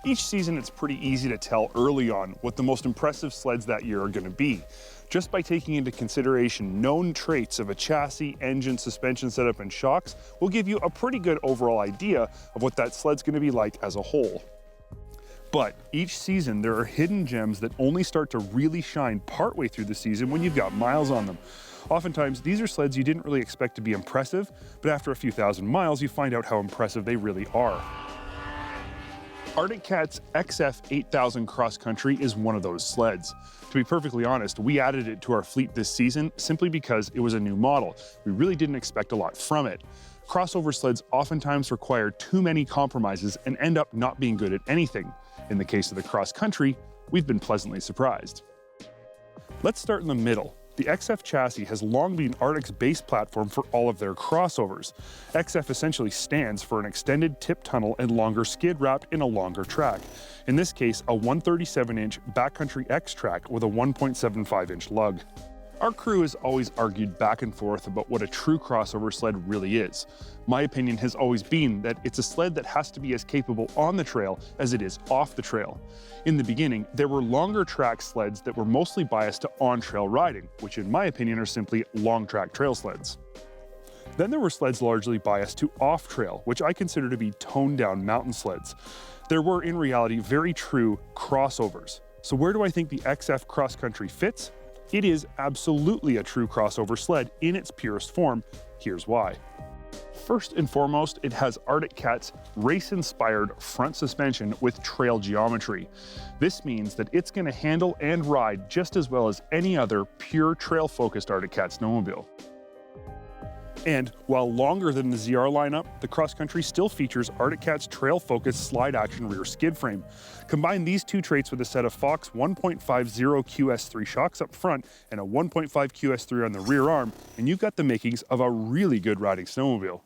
Each season, it's pretty easy to tell early on what the most impressive sleds that year are going to be, just by taking into consideration known traits of a chassis, engine, suspension setup, and shocks will give you a pretty good overall idea of what that sled's going to be like as a whole. But each season, there are hidden gems that only start to really shine partway through the season when you've got miles on them. Oftentimes, these are sleds you didn't really expect to be impressive, but after a few thousand miles, you find out how impressive they really are. Arctic Cat's XF 8000 Cross Country is one of those sleds. To be perfectly honest, we added it to our fleet this season simply because it was a new model. We really didn't expect a lot from it. Crossover sleds oftentimes require too many compromises and end up not being good at anything. In the case of the Cross Country, we've been pleasantly surprised. Let's start in the middle. The XF chassis has long been Arctic's base platform for all of their crossovers. XF essentially stands for an extended tip tunnel and longer skid wrapped in a longer track. In this case, a 137-inch backcountry X track with a 1.75-inch lug. Our crew has always argued back and forth about what a true crossover sled really is. My opinion has always been that it's a sled that has to be as capable on the trail as it is off the trail. In the beginning, there were longer track sleds that were mostly biased to on-trail riding, which in my opinion are simply long-track trail sleds. Then there were sleds largely biased to off-trail, which I consider to be toned-down mountain sleds. There were in reality very true crossovers. So where do I think the XF Cross Country fits? It is absolutely a true crossover sled in its purest form. Here's why. First and foremost, it has Arctic Cat's race-inspired front suspension with trail geometry. This means that it's going to handle and ride just as well as any other pure trail-focused Arctic Cat snowmobile. And while longer than the ZR lineup, the Cross Country still features Arctic Cat's trail-focused slide-action rear skid frame. Combine these two traits with a set of Fox 1.50 QS3 shocks up front and a 1.5 QS3 on the rear arm, and you've got the makings of a really good riding snowmobile.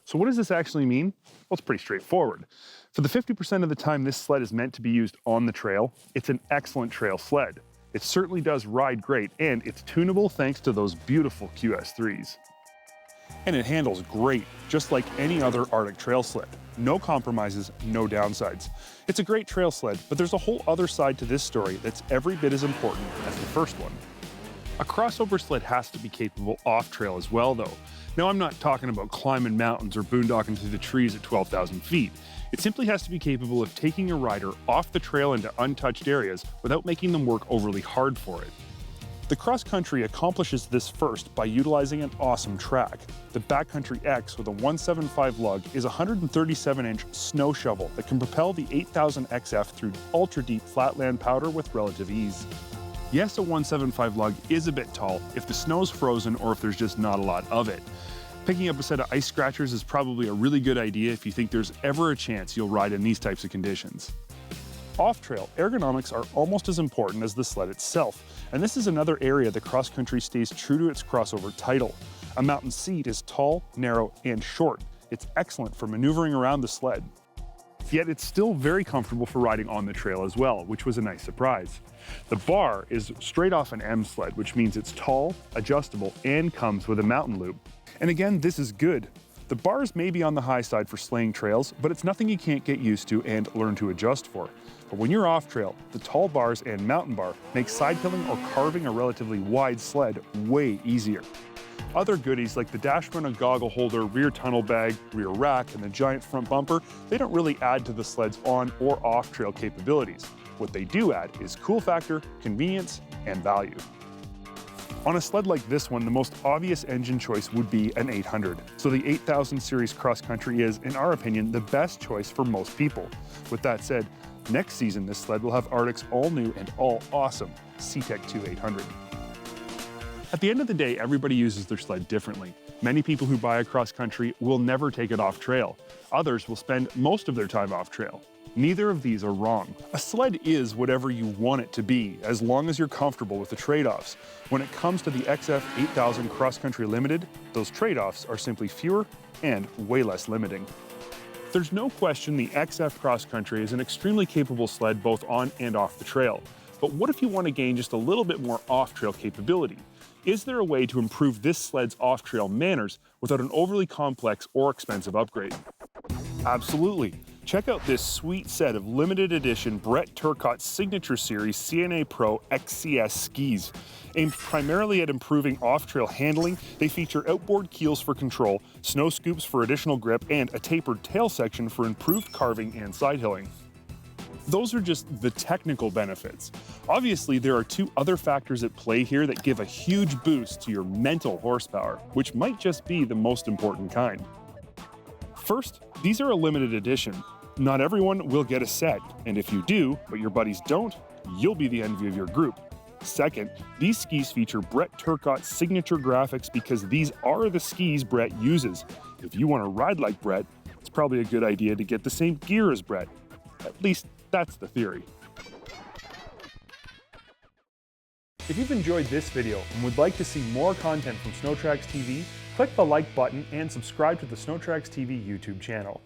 So what does this actually mean? Well, it's pretty straightforward. For the 50% of the time this sled is meant to be used on the trail, it's an excellent trail sled. It certainly does ride great, and it's tunable thanks to those beautiful QS3s. And it handles great, just like any other Arctic trail sled. No compromises, no downsides. It's a great trail sled, but there's a whole other side to this story that's every bit as important as the first one. A crossover sled has to be capable off-trail as well, though. Now, I'm not talking about climbing mountains or boondocking through the trees at 12,000 feet. It simply has to be capable of taking a rider off the trail into untouched areas without making them work overly hard for it. The Cross Country accomplishes this first by utilizing an awesome track. The Backcountry X with a 175 lug is a 137-inch snow shovel that can propel the 8000 XF through ultra-deep flatland powder with relative ease. Yes, a 175 lug is a bit tall if the snow's frozen or if there's just not a lot of it. Picking up a set of ice scratchers is probably a really good idea if you think there's ever a chance you'll ride in these types of conditions. Off-trail, ergonomics are almost as important as the sled itself, and this is another area the Cross Country stays true to its crossover title. A mountain seat is tall, narrow, and short. It's excellent for maneuvering around the sled. Yet it's still very comfortable for riding on the trail as well, which was a nice surprise. The bar is straight off an M sled, which means it's tall, adjustable, and comes with a mountain loop. And again, this is good. The bars may be on the high side for slaying trails, but it's nothing you can't get used to and learn to adjust for. But when you're off trail, the tall bars and mountain bar make side-pilling or carving a relatively wide sled way easier. Other goodies like the dashboard and goggle holder, rear tunnel bag, rear rack, and the giant front bumper, they don't really add to the sled's on or off trail capabilities. What they do add is cool factor, convenience, and value. On a sled like this one, the most obvious engine choice would be an 800. So the 8000 series Cross Country is, in our opinion, the best choice for most people. With that said, next season this sled will have Arctic's all-new and all-awesome C-TEC 2800. At the end of the day, everybody uses their sled differently. Many people who buy a Cross Country will never take it off trail. Others will spend most of their time off trail. Neither of these are wrong. A sled is whatever you want it to be, as long as you're comfortable with the trade-offs. When it comes to the XF 8000 Cross Country Limited, those trade-offs are simply fewer and way less limiting. There's no question the XF Cross Country is an extremely capable sled both on and off the trail. But what if you want to gain just a little bit more off-trail capability? Is there a way to improve this sled's off-trail manners without an overly complex or expensive upgrade? Absolutely. Check out this sweet set of limited edition Brett Turcotte's Signature Series C&A Pro XCS Skis. Aimed primarily at improving off-trail handling, they feature outboard keels for control, snow scoops for additional grip, and a tapered tail section for improved carving and side hilling. Those are just the technical benefits. Obviously, there are two other factors at play here that give a huge boost to your mental horsepower, which might just be the most important kind. First, these are a limited edition. Not everyone will get a set, and if you do, but your buddies don't, you'll be the envy of your group. Second, these skis feature Brett Turcotte's signature graphics because these are the skis Brett uses. If you want to ride like Brett, it's probably a good idea to get the same gear as Brett. At least, that's the theory. If you've enjoyed this video and would like to see more content from SnowTracks TV, click the like button and subscribe to the SnowTracks TV YouTube channel.